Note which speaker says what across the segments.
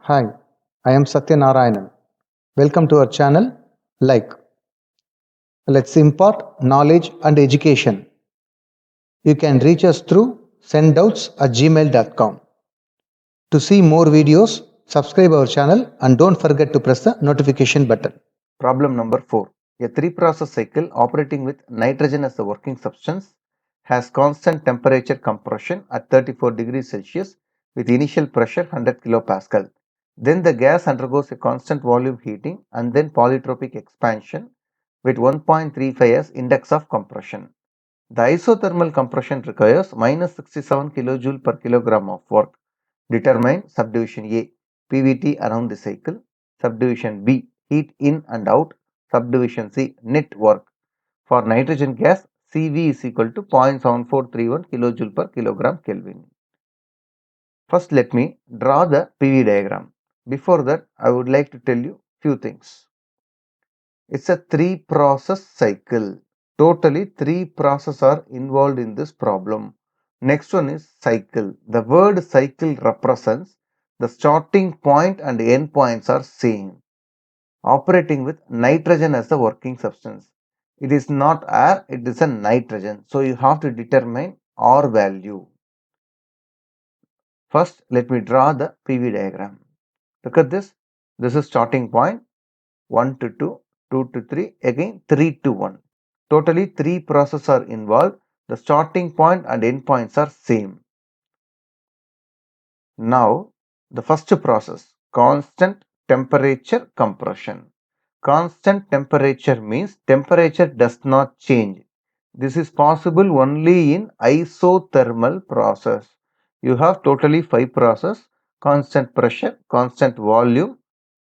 Speaker 1: Hi, I am Satya Narayanan. Welcome to our channel. Like, let's impart knowledge and education. You can reach us through senddoubts@gmail.com. To see more videos, subscribe our channel and don't forget to press the notification button.
Speaker 2: Problem number 4. A three-process cycle operating with nitrogen as the working substance has constant temperature compression at 34 degrees Celsius with initial pressure 100 kilopascal. Then the gas undergoes a constant volume heating and then polytropic expansion with 1.35 as index of compression. The isothermal compression requires minus 67 kJ per kilogram of work. Determine subdivision A, PVT around the cycle, subdivision B, heat in and out, subdivision C, net work. For nitrogen gas, CV is equal to 0.7431 kJ per kilogram Kelvin. First, let me draw the PV diagram. Before that, I would like to tell you few things. It's a three-process cycle. Totally, three processes are involved in this problem. Next one is cycle. The word cycle represents the starting point and end points are same. Operating with nitrogen as the working substance. It is not air, it is a nitrogen. So you have to determine R value. First, let me draw the PV diagram. Look at this. This is starting point 1 to 2, 2 to 3, again 3 to 1. Totally 3 processes are involved. The starting point and end points are same. Now, the first process, constant temperature compression. Constant temperature means temperature does not change. This is possible only in isothermal process. You have totally 5 processes: constant pressure, constant volume,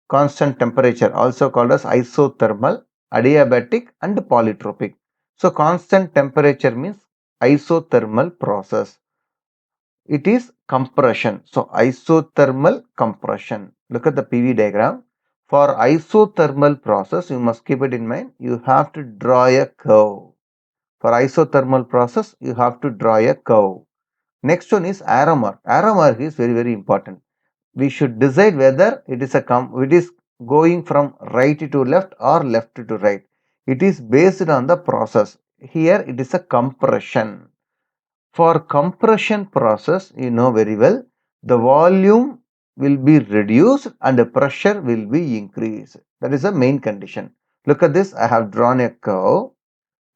Speaker 2: constant temperature, also called as isothermal, adiabatic and polytropic. So constant temperature means isothermal process. It is compression. So isothermal compression. Look at the PV diagram. For isothermal process, you must keep it in mind. You have to draw a curve. For isothermal process, you have to draw a curve. Next one is arrow mark. Arrow mark is very important. We should decide whether it is going from right to left or left to right. It is based on the process. Here it is a compression. For compression process, you know very well, the volume will be reduced and the pressure will be increased. That is the main condition. Look at this. I have drawn a curve.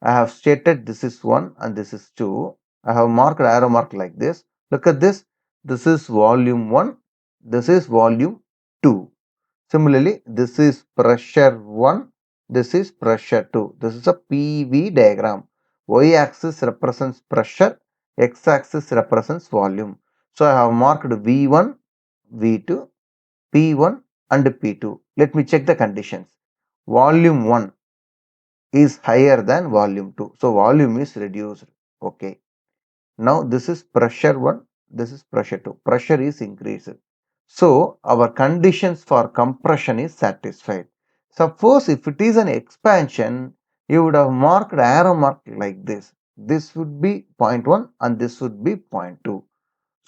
Speaker 2: I have stated this is 1 and this is 2. I have marked arrow mark like this. Look at this. This is volume 1. This is volume 2. Similarly, this is pressure 1. This is pressure 2. This is a PV diagram. Y-axis represents pressure. X-axis represents volume. So, I have marked V1, V2, P1 and P2. Let me check the conditions. Volume 1 is higher than volume 2. So, volume is reduced. Okay. Now, this is pressure 1. This is pressure 2. Pressure is increased. So, our conditions for compression is satisfied. Suppose if it is an expansion, you would have marked arrow mark like this. This would be 0.1 and this would be 0.2.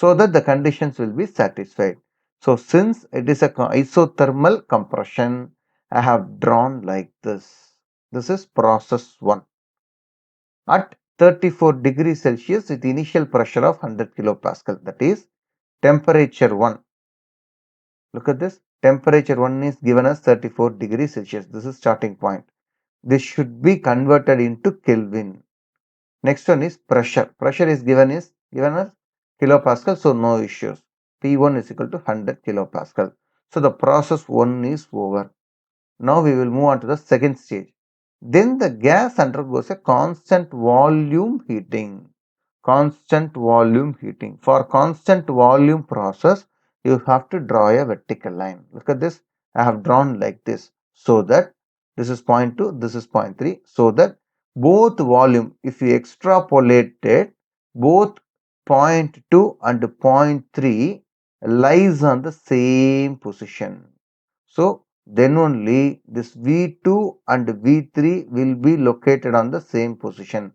Speaker 2: So that the conditions will be satisfied. So, since it is a isothermal compression, I have drawn like this. This is process 1. At 34 degrees Celsius with initial pressure of 100 kilopascal, that is temperature 1. Look at this. Temperature 1 is given as 34 degrees Celsius. This is starting point. This should be converted into Kelvin. Next one is pressure. Pressure is given as kilopascal, so no issues. P1 is equal to 100 kilopascal. So the process 1 is over. Now we will move on to the second stage. Then the gas undergoes a constant volume heating. Constant volume heating. For constant volume process, you have to draw a vertical line. Look at this. I have drawn like this. So that this is 0.2, this is 0.3. So that both volume, if you extrapolate it, both 0.2 and 0.3 lies on the same position. So then only this V2 and V3 will be located on the same position.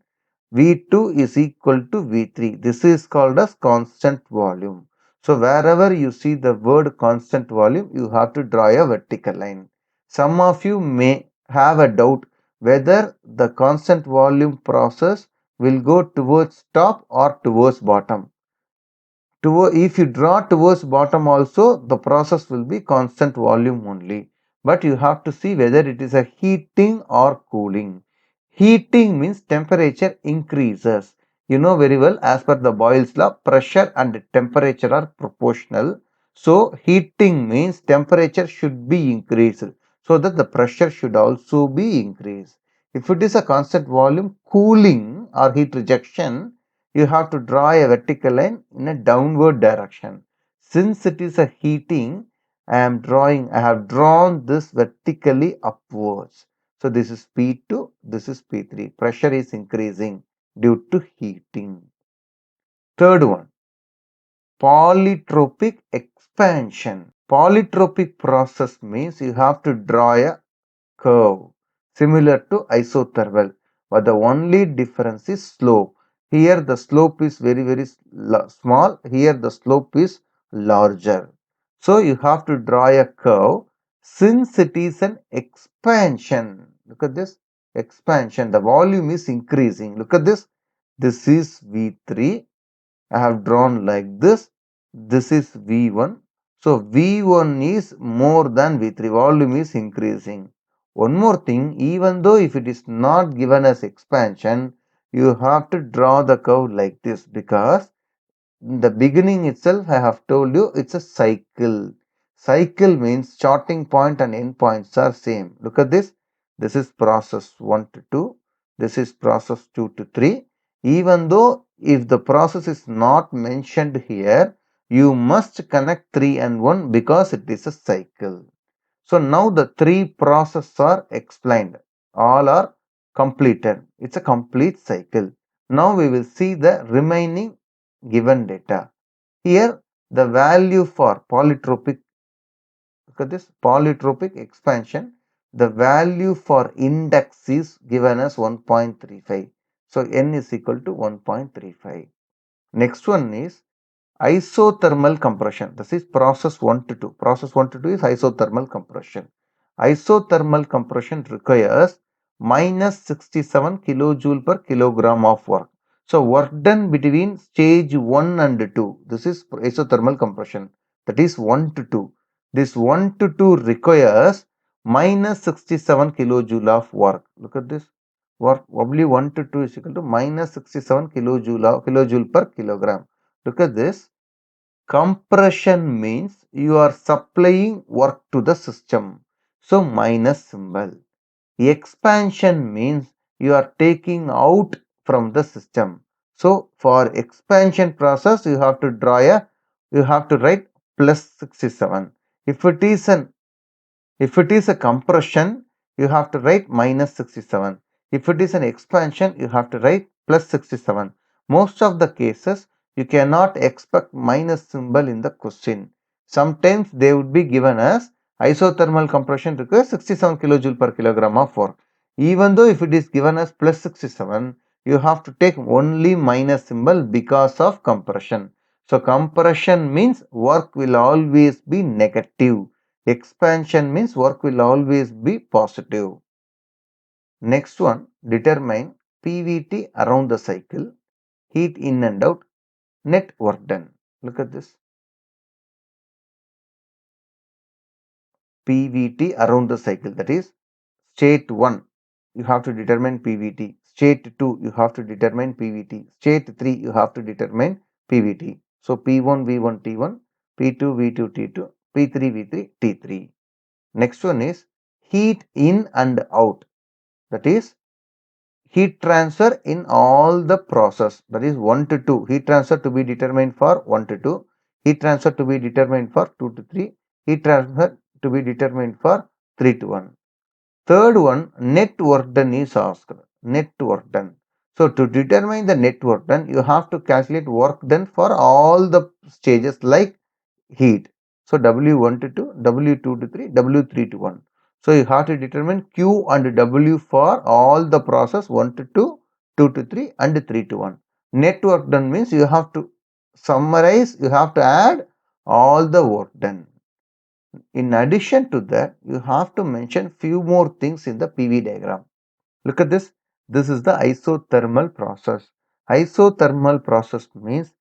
Speaker 2: V2 is equal to V3. This is called as constant volume. So wherever you see the word constant volume, you have to draw a vertical line. Some of you may have a doubt whether the constant volume process will go towards top or towards bottom. If you draw towards bottom also, the process will be constant volume only. But you have to see whether it is a heating or cooling. Heating means temperature increases. You know very well, as per the Boyle's law, pressure and temperature are proportional. So heating means temperature should be increased so that the pressure should also be increased. If it is a constant volume, cooling or heat rejection, you have to draw a vertical line in a downward direction. Since it is a heating, I have drawn this vertically upwards. So this is P2, this is P3. Pressure is increasing due to heating. Third one, polytropic expansion. Polytropic process means you have to draw a curve similar to isothermal, but the only difference is slope. Here the slope is very small, here the slope is larger. So you have to draw a curve since it is an expansion. Look at this expansion, the volume is increasing. Look at this. This is V3. I have drawn like this. This is V1. So V1 is more than V3. Volume is increasing. One more thing, even though if it is not given as expansion, you have to draw the curve like this because in the beginning itself I have told you it's a cycle. Cycle means starting point and end points are same. Look at this. This is process 1 to 2. This is process 2 to 3. Even though if the process is not mentioned here, you must connect 3 and 1 because it is a cycle. So now the three processes are explained. All are completed. It's a complete cycle. Now we will see the remaining given data. Here the value for polytropic, look at this, polytropic expansion, the value for index is given as 1.35. So n is equal to 1.35. Next one is isothermal compression. This is process 1 to 2. Process 1 to 2 is isothermal compression. Isothermal compression requires minus 67 kilojoule per kilogram of work. So work done between stage 1 and 2. This is isothermal compression. That is 1 to 2. This 1 to 2 requires minus 67 kilojoule of work. Look at this. Work W1 to 2 is equal to minus 67 kilojoule per kilogram. Look at this. Compression means you are supplying work to the system. So minus symbol. Expansion means you are taking out from the system. So for expansion process you have to write plus 67. If it is a compression, you have to write minus 67. If it is an expansion, you have to write plus 67. Most of the cases, you cannot expect minus symbol in the question. Sometimes they would be given as isothermal compression requires 67 kilojoule per kilogram of work. Even though if it is given as plus 67, you have to take only minus symbol because of compression. So compression means work will always be negative. Expansion means work will always be positive. Next one, determine PVT around the cycle, heat in and out, net work done. Look at this. PVT around the cycle, that is state 1, you have to determine PVT. State 2, you have to determine PVT. State 3, you have to determine PVT. So P1, V1, T1, P2, V2, T2, P3, V3, T3. Next one is heat in and out. That is heat transfer in all the process. That is 1 to 2. Heat transfer to be determined for 1 to 2. Heat transfer to be determined for 2 to 3. Heat transfer to be determined for 3 to 1. Third one, net work done is asked. Net work done. So to determine the net work done, you have to calculate work done for all the stages like heat. So W1 to 2, W2 to 3, W3 to 1. So you have to determine Q and W for all the process 1 to 2, 2 to 3 and 3 to 1. Net work done means you have to summarize, you have to add all the work done. In addition to that, you have to mention few more things in the PV diagram. Look at this. This is the isothermal process. Isothermal process means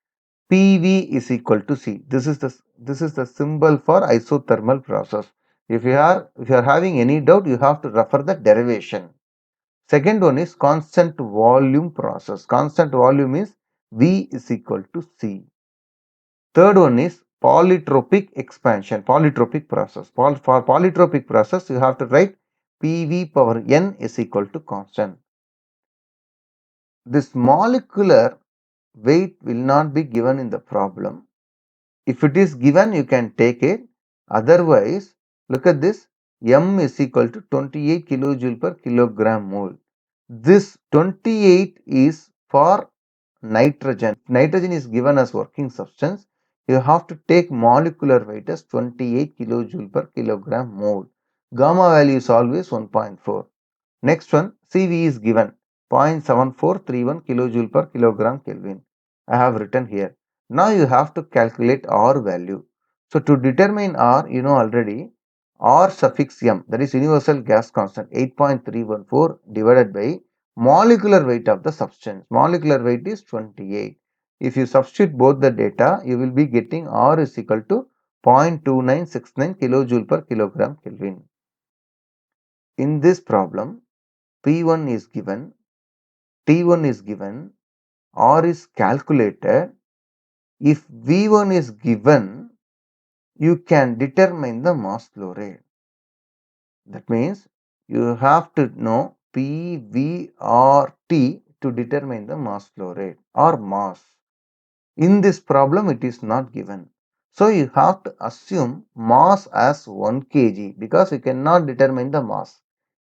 Speaker 2: PV is equal to C. This is the symbol for isothermal process. If you are having any doubt, you have to refer the derivation. Second one is constant volume process. Constant volume is V is equal to C. Third one is polytropic expansion, polytropic process. For polytropic process, you have to write PV power N is equal to constant. This molecular weight will not be given in the problem. If it is given, you can take it. Otherwise, look at this. M is equal to 28 kilojoule per kilogram mole. This 28 is for nitrogen. Nitrogen is given as working substance. You have to take molecular weight as 28 kilojoule per kilogram mole. Gamma value is always 1.4. Next one, CV is given 0.7431 kilojoule per kilogram Kelvin. I have written here. Now you have to calculate R value. So to determine R, you know already, R suffix M, that is universal gas constant, 8.314 divided by molecular weight of the substance. Molecular weight is 28. If you substitute both the data, you will be getting R is equal to 0.2969 kilojoule per kilogram Kelvin. In this problem, P1 is given, T1 is given, R is calculated. If V1 is given, you can determine the mass flow rate. That means you have to know P, V, or T to determine the mass flow rate or mass. In this problem, it is not given. So you have to assume mass as 1 kg because we cannot determine the mass.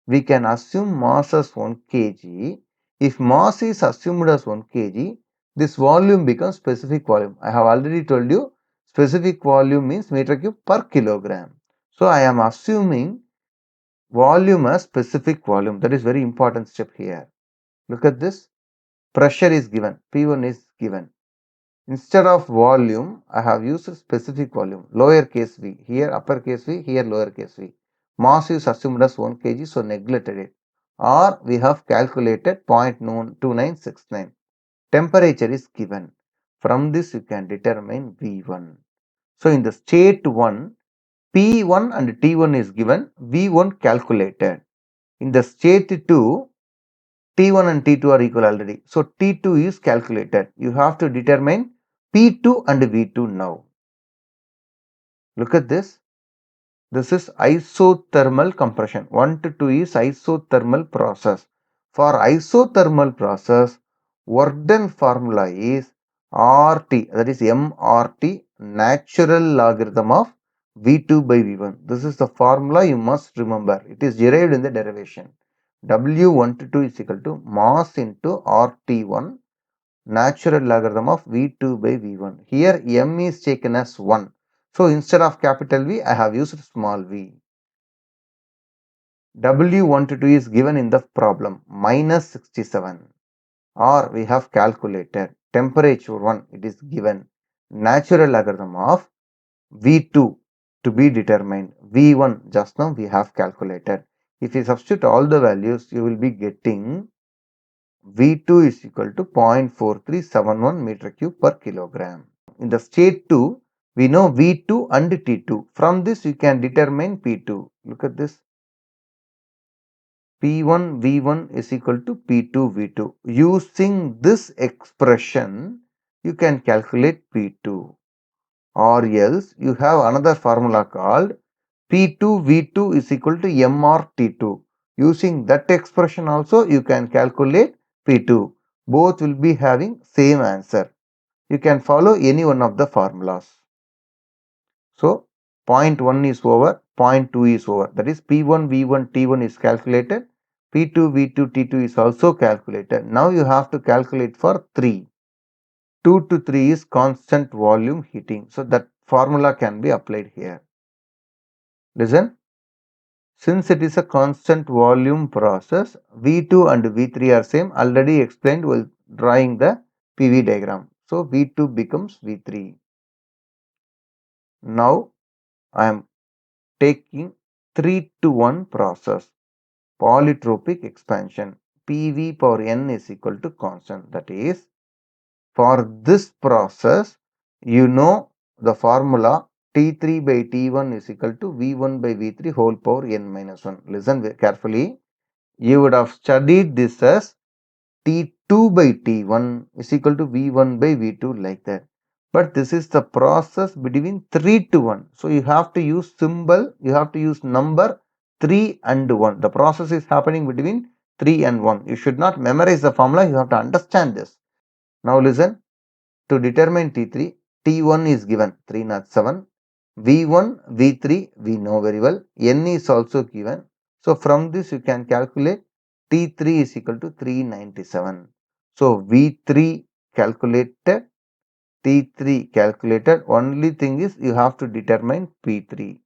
Speaker 2: We can assume mass as 1 kg. If mass is assumed as 1 kg, this volume becomes specific volume. I have already told you specific volume means meter cube per kilogram. So I am assuming volume as specific volume. That is very important step here. Look at this. Pressure is given. P1 is given. Instead of volume, I have used specific volume. Lowercase v. Here uppercase v, here lowercase v. Mass is assumed as 1 kg, so neglected it. Or we have calculated 0.2969. Temperature is given. From this you can determine V1. So in the state 1, P1 and T1 is given, V1 calculated. In the state 2, T1 and T2 are equal already. So T2 is calculated. You have to determine P2 and V2 now. Look at this. This is isothermal compression. 1 to 2 is isothermal process. For isothermal process, work done formula is RT, that is MRT, natural logarithm of V2 by V1. This is the formula you must remember. It is derived in the derivation. W1 to 2 is equal to mass into RT1, natural logarithm of V2 by V1. Here M is taken as 1. So instead of capital V, I have used small v. W1 to 2 is given in the problem, minus 67. Or we have calculated temperature 1, it is given natural logarithm of V2 to be determined. V1 just now we have calculated. If you substitute all the values, you will be getting V2 is equal to 0.4371 meter cube per kilogram. In the state 2, we know V2 and T2. From this, you can determine P2. Look at this. P1 V1 is equal to P2 V2. Using this expression, you can calculate P2. Or else, you have another formula called P2 V2 is equal to MRT2. Using that expression also, you can calculate P2. Both will be having same answer. You can follow any one of the formulas. So, point 1 is over, point 2 is over. That is P1, V1, T1 is calculated. P2, V2, T2 is also calculated. Now you have to calculate for 3. 2 to 3 is constant volume heating. So, that formula can be applied here. Listen. Since it is a constant volume process, V2 and V3 are same. Already explained while drawing the PV diagram. So, V2 becomes V3. Now I am taking 3 to 1 process, polytropic expansion. PV power n is equal to constant. That is, for this process, you know the formula T3 by T1 is equal to V1 by V3 whole power n minus 1. Listen carefully. You would have studied this as T2 by T1 is equal to V1 by V2 like that. But this is the process between 3 to 1. So you have to use symbol, you have to use number 3 and 1. The process is happening between 3 and 1. You should not memorize the formula, you have to understand this. Now listen, to determine T3, T1 is given 307, V1, V3 we know very well, N is also given. So from this you can calculate T3 is equal to 397. So V3 calculated, T3 calculated, only thing is you have to determine P3.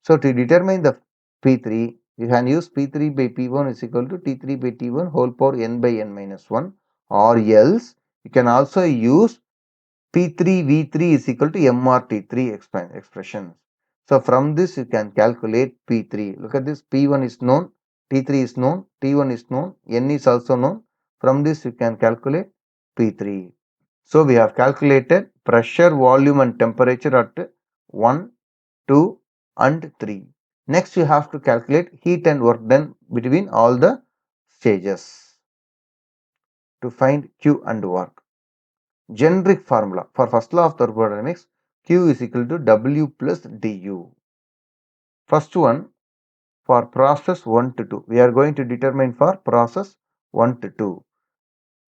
Speaker 2: So to determine the P3, you can use P3 by P1 is equal to T3 by T1 whole power n by n minus 1, or else you can also use P3 V3 is equal to MRT3 expressions. So from this you can calculate P3. Look at this, P1 is known, T3 is known, T1 is known, N is also known. From this you can calculate P3. So we have calculated pressure, volume and temperature at 1, 2 and 3. Next you have to calculate heat and work done between all the stages to find Q and work. Generic formula for first law of thermodynamics, Q is equal to W plus du. First one for process 1 to 2. We are going to determine for process 1 to 2.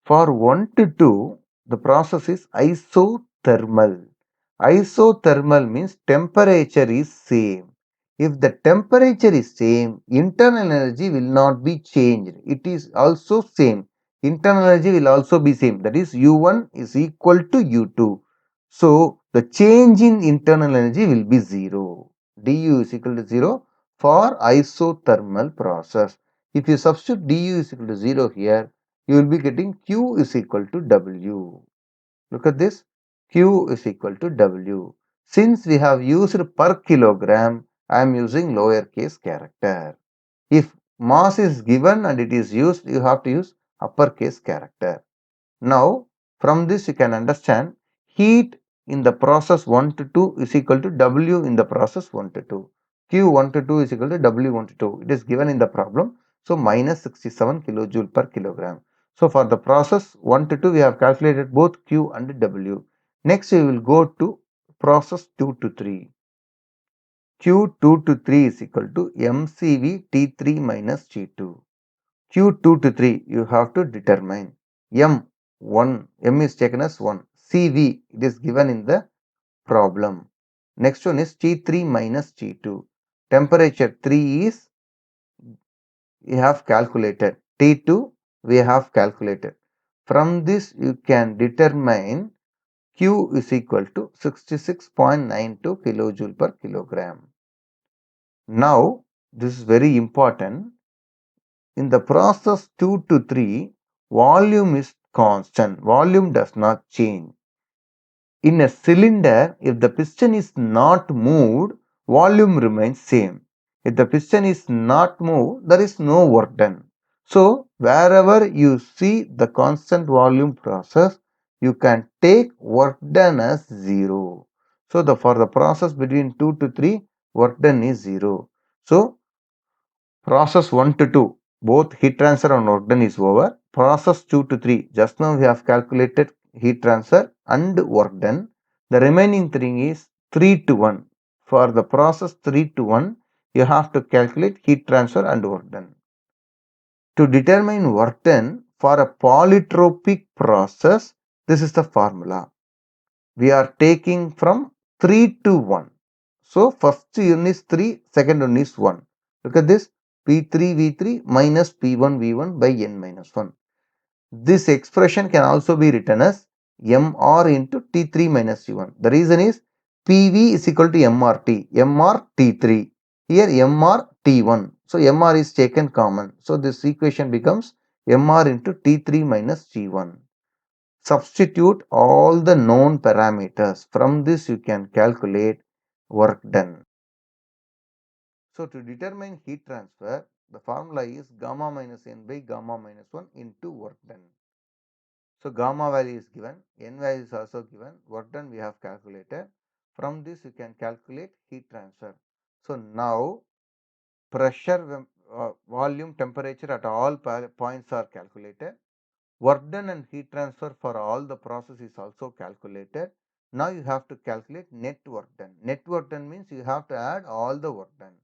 Speaker 2: For 1 to 2, the process is isothermal. Isothermal means temperature is same. If the temperature is same, internal energy will not be changed. It is also same. Internal energy will also be same. That is U1 is equal to U2. So the change in internal energy will be 0. Du is equal to 0 for isothermal process. If you substitute du is equal to 0 here, you will be getting Q is equal to W. Look at this, Q is equal to W. Since we have used per kilogram, I am using lowercase character. If mass is given and it is used, you have to use uppercase character. Now, from this you can understand heat in the process 1 to 2 is equal to W in the process 1 to 2. Q1 to 2 is equal to W1 to 2. It is given in the problem. So, minus 67 kilojoule per kilogram. So, for the process 1 to 2, we have calculated both Q and W. Next, we will go to process 2 to 3. Q2 to 3 is equal to MCV T3 minus T2. Q2 to 3, you have to determine M1, M is taken as 1, CV, it is given in the problem. Next one is T3 minus T2. Temperature 3 is, we have calculated. T2, we have calculated. From this, you can determine Q is equal to 66.92 kilojoule per kilogram. Now, this is very important. In the process 2 to 3, volume is constant. Volume does not change. In a cylinder, if the piston is not moved, volume remains same. If the piston is not moved, there is no work done. So, wherever you see the constant volume process, you can take work done as 0. So, for the process between 2 to 3, work done is 0. So, process 1 to 2, both heat transfer and work done is over. Process 2 to 3, just now we have calculated heat transfer and work done. The remaining thing is 3 to 1. For the process 3 to 1, you have to calculate heat transfer and work done. To determine work done for a polytropic process, this is the formula. We are taking from 3 to 1. So, first one is 3, second one is 1. Look at this, P3 V3 minus P1 V1 by n minus 1. This expression can also be written as MR into T3 minus T1. The reason is PV is equal to MRT, MR T3. Here MR T1. So, MR is taken common. So, this equation becomes MR into T3 minus T1. Substitute all the known parameters. From this you can calculate work done. So to determine heat transfer, the formula is gamma minus n by gamma minus 1 into work done. So gamma value is given, n value is also given, work done we have calculated. From this you can calculate heat transfer. So now pressure, volume, temperature at all points are calculated. Work done and heat transfer for all the process is also calculated. Now you have to calculate net work done. Net work done means you have to add all the work done.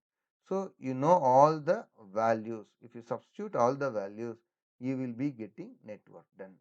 Speaker 2: So you know all the values. If you substitute all the values, you will be getting net work done.